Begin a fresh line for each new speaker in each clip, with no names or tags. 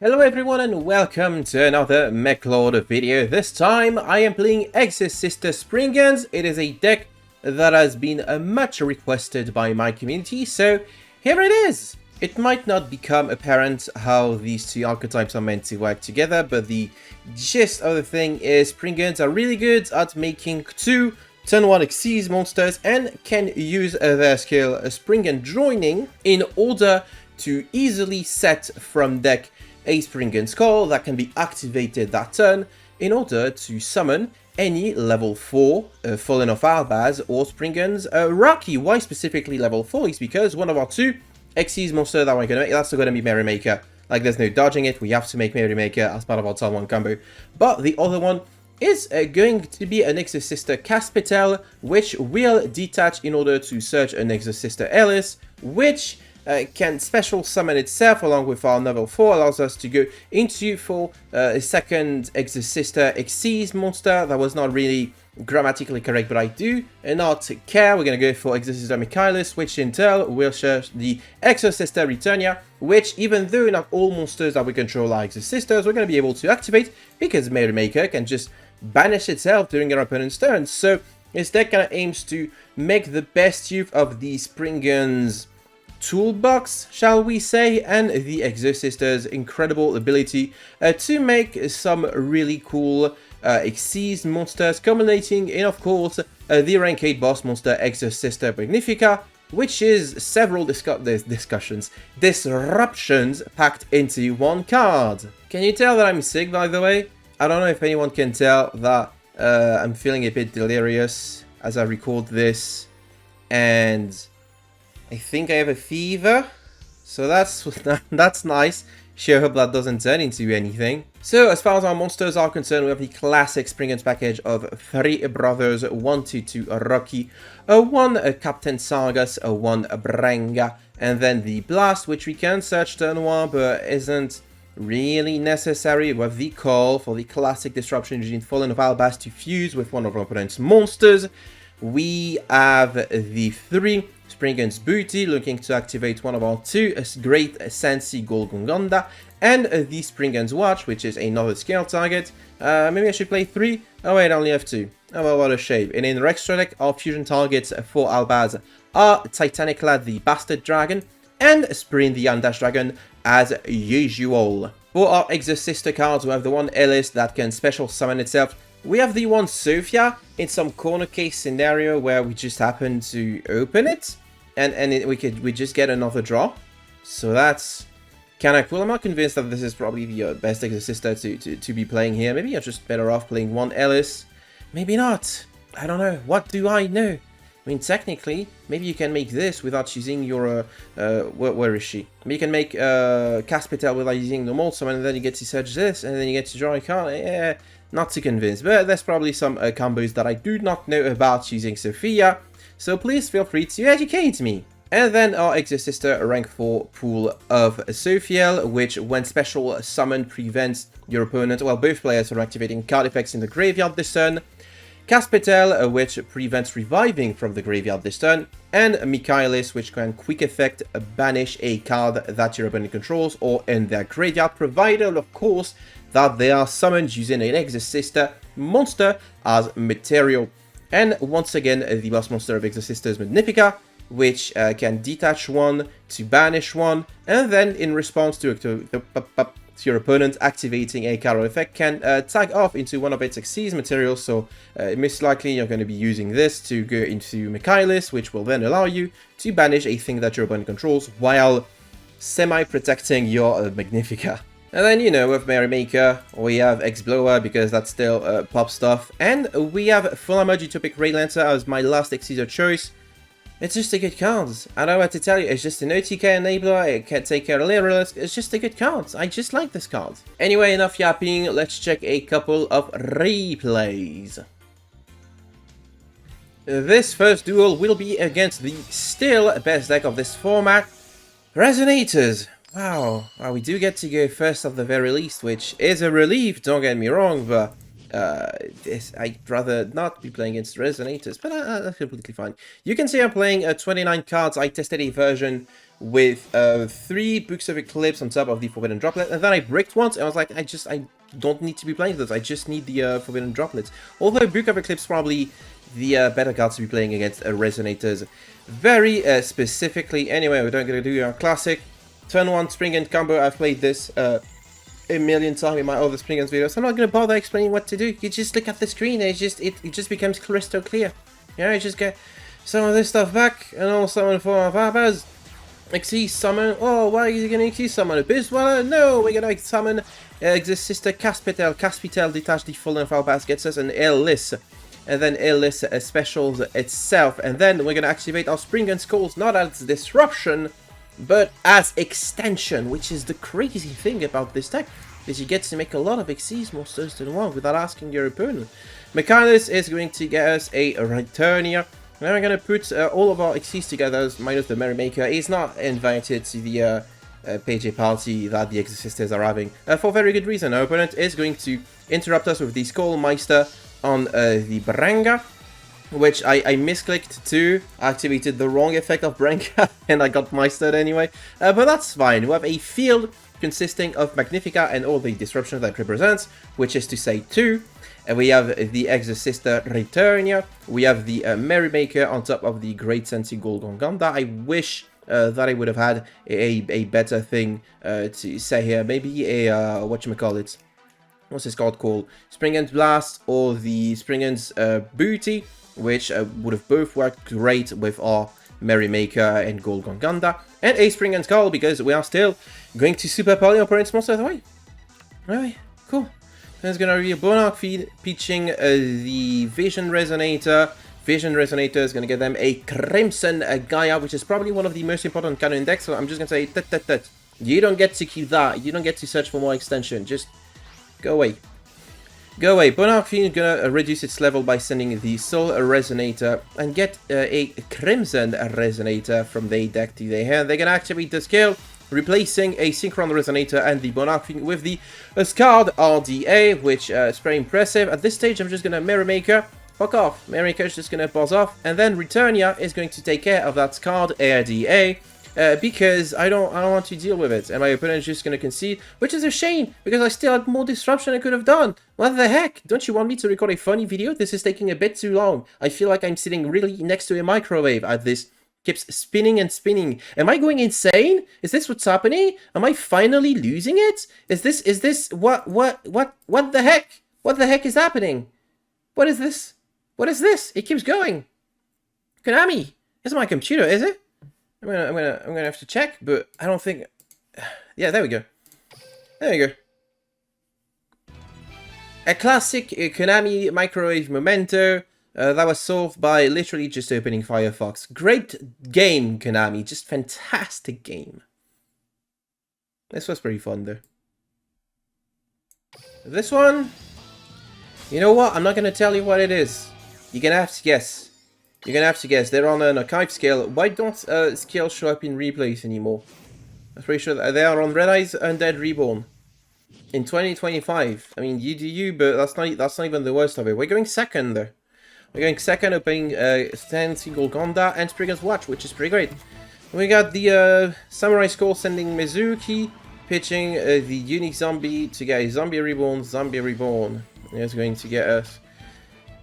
Hello everyone and welcome to another MechLord video. This time I am playing EXOSISTERS SPRINGANS. It is a deck that has been much requested by my community, so here it is. It might not become apparent how these two archetypes are meant to work together, but the gist of the thing is Springans are really good at making two turn 1 Xyz monsters and can use their skill Springan Joining in order to easily set from deck a Springan Skull that can be activated that turn in order to summon any level 4 Fallen of Albaz or Springans Rocky. Why specifically level 4 is because one of our two Xyz monster that we're going to make, that's going to be Merrymaker. Like, there's no dodging it, we have to make Merrymaker as part of our turn 1 combo. But the other one is going to be an Exosister Caspitel, which will detach in order to search an Exosister Ellis, which can special summon itself along with our level 4, allows us to go into for a second Exosister Xyz monster. That was not really grammatically correct, but I do not care. We're going to go for Exosister Michaelis, which in turn will search the Exosister Returnia, which even though not all monsters that we control are Exosisters, we're going to be able to activate because Merrymaker can just banish itself during our opponent's turn. So this deck kind of aims to make the best use of the Springans toolbox, shall we say, and the Exosisters' incredible ability to make some really cool Xyz monsters, culminating in, of course, the rank 8 boss monster Exosister Magnifica, which is several disruptions packed into one card. Can you tell that I'm sick, by the way? I don't know if anyone can tell that I'm feeling a bit delirious as I record this, and I think I have a fever, so that's nice. Sure hope that doesn't turn into anything. So as far as our monsters are concerned, we have the classic Springans package of 3 brothers, 1 2 Rocky, 1 Captain Sargas, 1 Brenga, and then the Blast, which we can search turn 1, but isn't really necessary. With the call for the classic disruption engine Fallen of Albaz to fuse with one of our opponent's monsters. We have the 3 Springans Booty looking to activate one of our 2 great Sensi Golgongonda, and the Springans Watch, which is another scale target. Maybe I should play 3? Oh wait, I only have 2. Oh well, what a shame. And in the extra deck, our fusion targets for Albaz are Titanic Lad the Bastard Dragon and Spring the Undash Dragon as usual. For our Exosister cards, we have the one Ellis that can special summon itself. We have the one Sophia in some corner case scenario where we just happen to open it, and we just get another draw. So that's kind of cool. I'm not convinced that this is probably the best Exosister to be playing here. Maybe you're just better off playing one Ellis. Maybe not. I don't know. What do I know? I mean, technically, maybe you can make this without using your, where is she? Maybe you can make Caspitel without using the mold summon, and then you get to search this, and then you get to draw a card. Yeah, not too convinced, but there's probably some combos that I do not know about using Sophia, so please feel free to educate me. And then our Exosister rank 4 pool of Sophiel, which when special summon prevents your opponent, well, both players from activating card effects in the graveyard this turn. Caspitel, which prevents reviving from the graveyard this turn, and Michaelis, which can quick effect banish a card that your opponent controls or in their graveyard, provided of course that they are summoned using an Exosister monster as material. And once again, the boss monster of Exosisters Magnifica, which can detach one to banish one, and then in response to your opponent activating a card or effect, can tag off into one of its Xyz materials. So most likely you're going to be using this to go into Michaelis, which will then allow you to banish a thing that your opponent controls while semi-protecting your Magnifica. And then, you know, with Merrymaker, we have X-Blower because that's still pop stuff, and we have Full Armored Utopic Raylancer as my last Xyz choice. It's just a good card. I don't know what to tell you. It's just an OTK enabler. It can take care of Lyrilisk. It's just a good card. I just like this card. Anyway, enough yapping. Let's check a couple of replays. This first duel will be against the still best deck of this format, Resonators. Wow. Well, we do get to go first at the very least, which is a relief, don't get me wrong, but I'd rather not be playing against Resonators, but that's completely fine. You can see I'm playing 29 cards. I tested a version with 3 Books of Eclipse on top of the Forbidden Droplet, and then I bricked once, and I was like, I don't need to be playing this, I just need the Forbidden Droplets. Although Book of Eclipse probably the better cards to be playing against Resonators very specifically. Anyway, we're going to do our classic turn 1 Springans combo. I've played this a million times in my other Springans videos, so I'm not going to bother explaining what to do. You just look at the screen and it just becomes crystal clear. Yeah, you just get some of this stuff back, and all summon 4 Vabas. Exceed summon. Oh, why are you going to exceed summon? Abyss Dweller? No, we're going to summon Exosister Caspitel. Caspitel, detach the Fallen Vabas, gets us an Airless. And then Airless specials itself. And then we're going to activate our Springans calls, not as disruption, but as extension, which is the crazy thing about this deck, is you get to make a lot of Xyz monsters than one without asking your opponent. Mechanus is going to get us a Returnia. Now we're going to put all of our Xyz together, minus the Merrymaker. He's not invited to the PJ party that the Exosisters are having, for very good reason. Our opponent is going to interrupt us with the Skullmeister on the Branga, which I misclicked to, activated the wrong effect of Branga, and I got Meistered anyway, but that's fine. We have a field consisting of Magnifica and all the disruptions that represents, which is to say 2. And we have the Exosister Returnia, we have the Merrymaker on top of the Great Sensi Golgonganda. I wish that I would have had a better thing to say here, maybe a, whatchamacallit, what's this card called? Springans Blast or the Springans Booty, which would have both worked great with our Merrymaker and Golgonganda, and a Springans Call, because we are still going to super poly opponent's monster away. Alright, cool. There's gonna be a Bonarch feed, pitching the Vision Resonator. Vision Resonator is gonna get them a Crimson Gaia, which is probably one of the most important cannon decks, so I'm just gonna say, you don't get to keep that, you don't get to search for more extension, just go away. Go away. Bonarch Fiend is gonna reduce its level by sending the Soul Resonator and get a Crimson Resonator from their deck to their hand. They're gonna activate the skill, replacing a Synchron Resonator and the Bonarch Fiend with the Scarred RDA, which is very impressive. At this stage, I'm just gonna Merrymaker. Fuck off. Merrymaker is just gonna pause off, and then Returnia is going to take care of that Scarred RDA. Because I don't want to deal with it, and my opponent is just going to concede, which is a shame, because I still had more disruption I could have done. What the heck? Don't you want me to record a funny video? This is taking a bit too long. I feel like I'm sitting really next to a microwave as this keeps spinning and spinning. Am I going insane? Is this what's happening? Am I finally losing it? Is this, what the heck? What the heck is happening? What is this? What is this? It keeps going. Konami, it's my computer, is it? I'm gonna have to check, but I don't think. Yeah, there we go. There we go. A classic Konami microwave memento that was solved by literally just opening Firefox. Great game, Konami. Just fantastic game. This was pretty fun, though. This one, you know what? I'm not gonna tell you what it is. You're gonna have to guess. You're gonna have to guess. They're on an archive scale. Why don't scales show up in replays anymore? I'm pretty sure that they are on Red Eyes Undead Reborn in 2025. I mean, you do you, but that's not even the worst of it. We're going second though. We're going second, opening Stan Single Gonda and Spriggan's Watch, which is pretty great. We got the Samurai Skull sending Mizuki, pitching the Unique Zombie to get a Zombie Reborn. Zombie Reborn is going to get us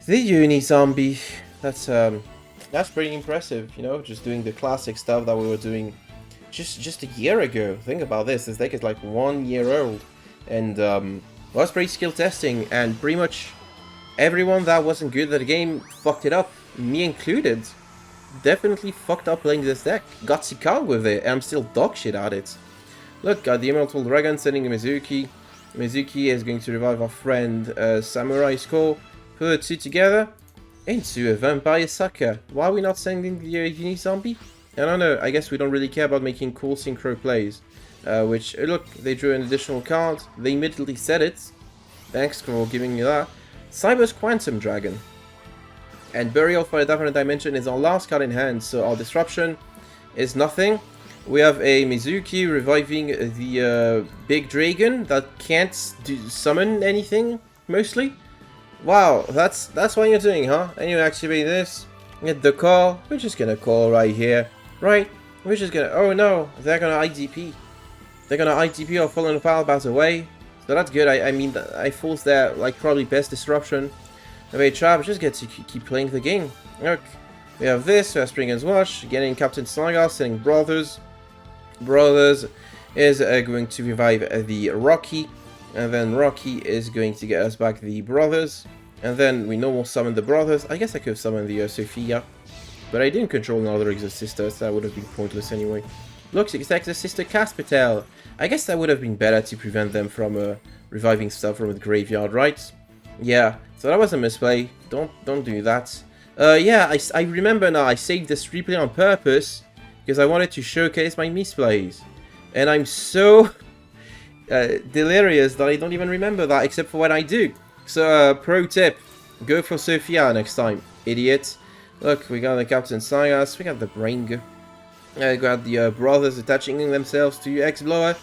the Unique Zombie. That's pretty impressive, you know, just doing the classic stuff that we were doing just a year ago. Think about this deck is like 1 year old, and was pretty skill testing, and pretty much everyone that wasn't good at the game fucked it up, me included. Definitely fucked up playing this deck. Got sick out with it, and I'm still dog shit at it. Look, got the Immortal Dragon sending a Mizuki. Mizuki is going to revive our friend Samurai Skull. Put the two together into a Vampire Sucker. Why are we not sending the Unique Zombie? I don't know. I guess we don't really care about making cool synchro plays. Which, look, they drew an additional card. They immediately said it. Thanks for giving me that. Cyber's Quantum Dragon. And Burial for a Different Dimension is our last card in hand, so our disruption is nothing. We have a Mizuki reviving the Big Dragon that can't summon anything, mostly. Wow, that's what you're doing, huh? And you activate this, get the call. We're just gonna call right here, right? We're just gonna... Oh no, they're gonna IDP. They're gonna IDP or Fallen Firebat away. So that's good. I mean, I forced their, like, probably best disruption of a trap. Just get to keep playing the game. Look, we have this, we have Springan's Watch, getting Captain Slagar, sending Brothers. Brothers is going to revive the Rocky. And then Rocky is going to get us back the Brothers. And then we know we'll summon the Brothers. I guess I could have summoned the Sophia. But I didn't control another Exosister, so that would have been pointless anyway. Look, it's Exosister Caspitel. I guess that would have been better to prevent them from reviving stuff from the graveyard, right? Yeah, so that was a misplay. Don't do that. Yeah, I remember now. I saved this replay on purpose because I wanted to showcase my misplays. And I'm so delirious that I don't even remember that, except for when I do. So, pro tip, go for Sophia next time, idiot. Look, we got the Captain Silas, we got the Brain. We got the Brothers attaching themselves to X-Blower.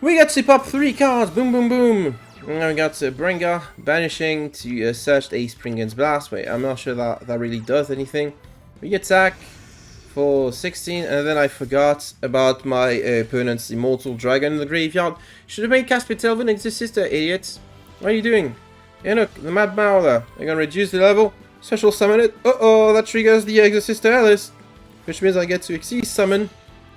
We got to pop 3 cards, boom, boom, boom. And we got Brenga banishing to search a Springan's Blast. Wait, I'm not sure that really does anything. We attack for 16, and then I forgot about my opponent's Immortal Dragon in the graveyard. Should have made Caspitel an Exosister, idiots. What are you doing? Yeah, look, the Mad Mauler. They're gonna reduce the level. Special summon it. Uh-oh, that triggers the Exosister Alice. Which means I get to Exceed summon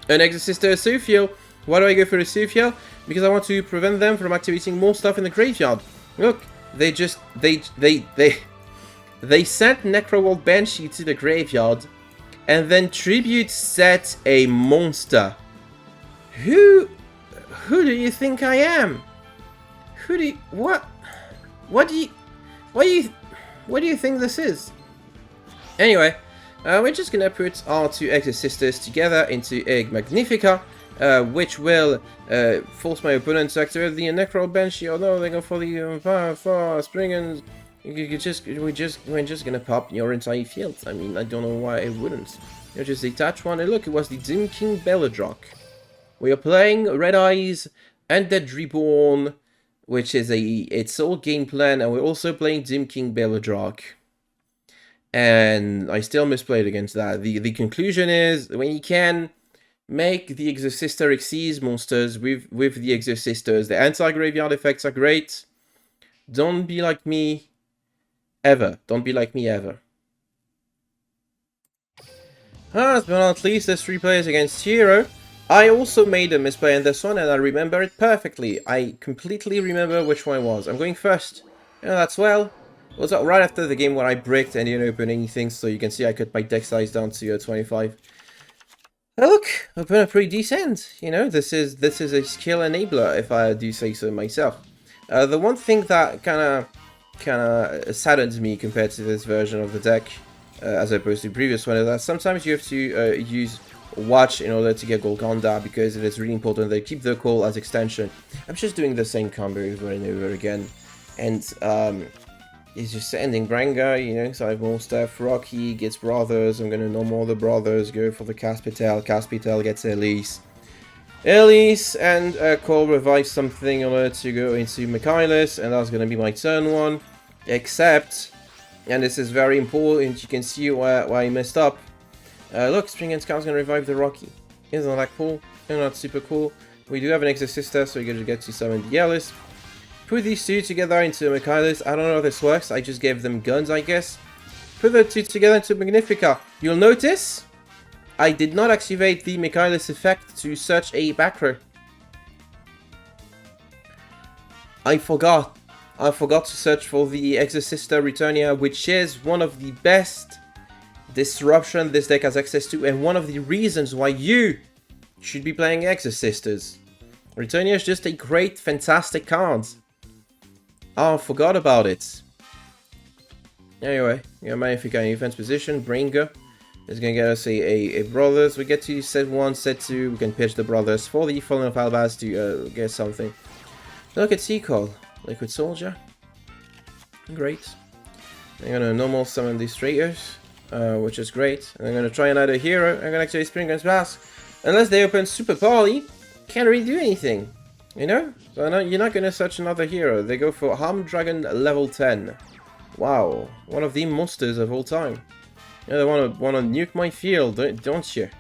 an Exosister Sophiel. Why do I go for a Sophiel? Because I want to prevent them from activating more stuff in the graveyard. Look, they sent Necroworld Banshee to the graveyard and then tribute set a monster. Who do you think I am? What do you think this is? Anyway, we're just gonna put our 2 Exosisters together into Egg Magnifica, which will force my opponent to activate the Necro Banshee. Oh no, they go for the Springans. We're just gonna pop your entire field. I mean, I don't know why I wouldn't. You just detach one, and look, it was the Doom King Belladrock. We are playing Red Eyes Undead Reborn, which is its old game plan, and we're also playing Doom King Belladrock. And I still misplayed against that. The conclusion is, when you can make the Exosister Xyz monsters with the Exosisters, the anti-graveyard effects are great. Don't be like me, ever. Don't be like me, ever. Last but not least, there's 3 players against Hero. I also made a misplay in this one, and I remember it perfectly. I completely remember which one it was. I'm going first. Yeah, that's well. It was right after the game where I bricked and didn't open anything, so you can see I cut my deck size down to 25. Look, open a pretty decent. You know, this is a skill enabler, if I do say so myself. The one thing that kind of saddens me compared to this version of the deck, as opposed to the previous one, is that sometimes you have to use Watch in order to get Golconda, because it is really important they keep the call as extension. I'm just doing the same combo over and over again, and it's just ending Branga, you know, so I have more stuff. Rocky gets Brothers, I'm gonna know more the Brothers, go for the Caspitel. Caspitel gets Elise. Elise and Cole revives something in order to go into Michaelis, and that's gonna be my turn 1. Except, and this is very important, you can see where I messed up. Look, Springan Scout's gonna revive the Rocky. Isn't that cool? Isn't that super cool? We do have an Exosister, so you're gonna get to summon the Alice. Put these 2 together into Michaelis. I don't know if this works. I just gave them guns, I guess. Put the 2 together into Magnifica. You'll notice I did not activate the Michaelis effect to search a back row. I forgot to search for the Exosister Returnia, which is one of the best disruption this deck has access to, and one of the reasons why you should be playing Exosisters. Returnia is just a great, fantastic card. Oh, I forgot about it. Anyway, we got Magnifica in defense position. Bringer is going to get us a Brothers. We get to set 1, set 2. We can pitch the Brothers for the Fallen of Albaz to get something. Look at Seacall. Liquid Soldier. Great. I'm going to normal summon these traitors, which is great. And I'm going to try another hero. I'm going to activate Springan's Blast. Unless they open Super Poly, can't really do anything. You know? So no, you're not going to search another hero. They go for Harm Dragon level 10. Wow. One of the monsters of all time. Yeah, they want to nuke my field, don't you?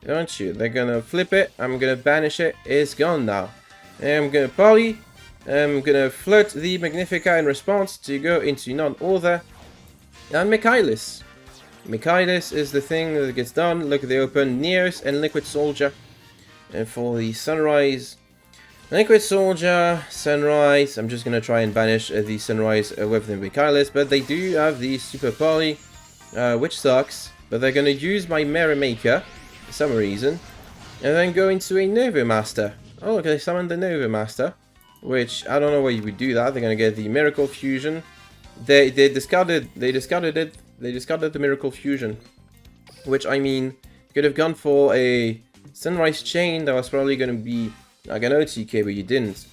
aren't you? They're gonna flip it. I'm gonna banish it. It's gone now. And I'm gonna poly. I'm gonna float the Magnifica in response to go into non-order. And Michaelis. Michaelis is the thing that gets done. Look, they open Neos and Liquid Soldier. And for the Sunrise, Liquid Soldier, Sunrise, I'm just gonna try and banish the Sunrise with the Michaelis, but they do have the Super Poly, which sucks. But they're gonna use my Mirror Maker for some reason, and then go into a Nova Master. Oh, look, they summoned the Nova Master, which I don't know why you would do that. They're gonna get the Miracle Fusion. They discarded the Miracle Fusion, which, I mean, could have gone for a Sunrise Chain that was probably going to be like an OTK, but you didn't.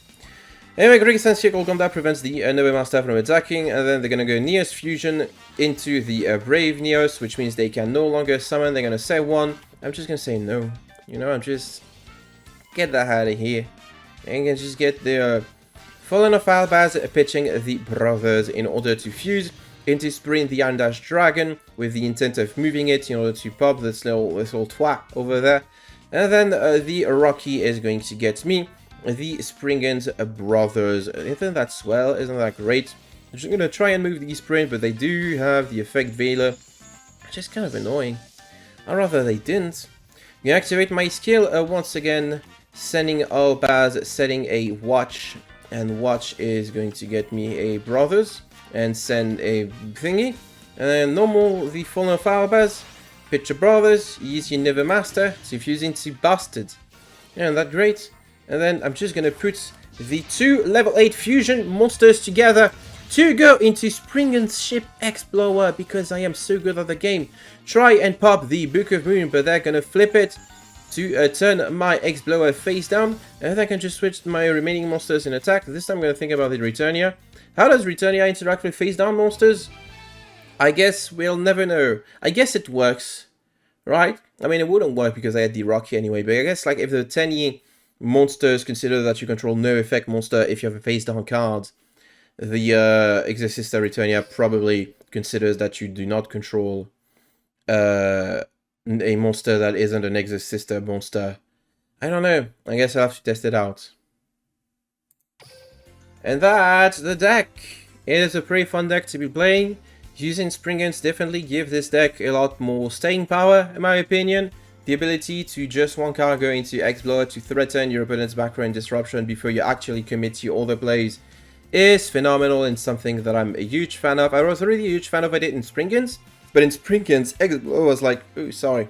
Anyway, Greek Sensical Combat prevents the Nova Master from attacking, and then they're going to go Neos Fusion into the Brave Neos, which means they can no longer summon. They're going to say one. I'm just going to say no. You know, I'm just... Get that out of here. And can just get the Fallen of Albaz pitching the Brothers in order to fuse into Sprint the Iron Dash Dragon with the intent of moving it in order to pop this little twat over there. And then the Rocky is going to get me the Springans Brothers. Isn't that swell? Isn't that great? I'm just going to try and move the Sprint, but they do have the Effect Veiler, which is kind of annoying. I'd rather they didn't. I'm going to activate my skill once again, sending Albaz, setting a Watch, and Watch is going to get me a Brothers, and send a thingy. And then normal, the Fallen of Albaz, Picture Brothers, use your Nova Master to fuse into Bastard. Yeah, that's great. And then I'm just gonna put the two level 8 fusion monsters together to go into Springan's ship Explorer, because I am so good at the game. Try and pop the Book of Moon, but they're gonna flip it to turn my Explorer face down, and then I can just switch my remaining monsters in attack. This time I'm gonna think about the Returnia. How does Returnia interact with face down monsters? I guess we'll never know. I guess it works, right? I mean, it wouldn't work because I had the Rocky anyway, but I guess like if the 10E monsters consider that you control no effect monster if you have a face down card, the Exosister Returnia probably considers that you do not control a monster that isn't an Exosister monster. I don't know. I guess I'll have to test it out. And that's the deck. It is a pretty fun deck to be playing. Using Springans definitely give this deck a lot more staying power, in my opinion. The ability to just one card go into Explorer to threaten your opponent's back row and disruption before you actually commit to all the plays is phenomenal and something that I'm a huge fan of. I was already a huge fan of it in Springans, but in Springans, Explorer was like, oh, sorry,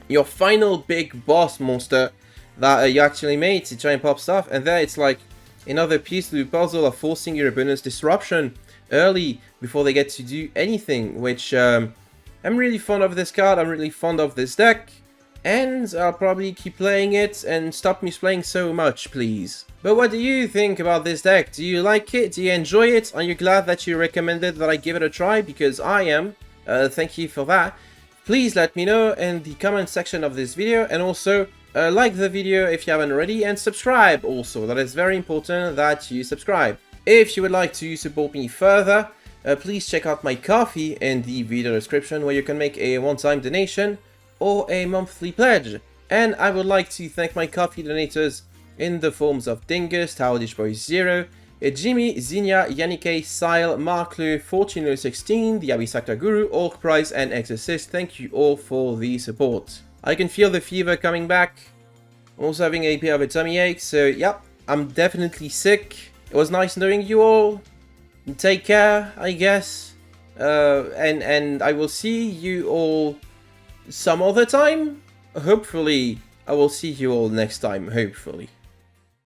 your final big boss monster that you actually made to try and pop stuff, and there it's like another piece to the puzzle of forcing your opponent's disruption early before they get to do anything, which I'm really fond of this card. I'm really fond of this deck, and I'll probably keep playing it and stop me playing so much, please. But what do you think about this deck? Do you like it? Do you enjoy it? Are you glad that you recommended that I give it a try? Because I am. Thank you for that. Please let me know in the comment section of this video, and also like the video if you haven't already, and subscribe also. That is very important that you subscribe. If you would like to support me further, please check out my Ko-fi in the video description, where you can make a one-time donation or a monthly pledge. And I would like to thank my Ko-fi donators in the forms of Dingus, Towdish Boy 0, Jimmy, Zinnia, Yannick, Sile, Marklu, Fortuno16, the Abisacta Guru, Orc Price, and Exorcist. Thank you all for the support. I can feel the fever coming back. I'm also having a bit of a tummy ache, so yep, I'm definitely sick. It was nice knowing you all. Take care, I guess. And I will see you all some other time. Hopefully, I will see you all next time, hopefully.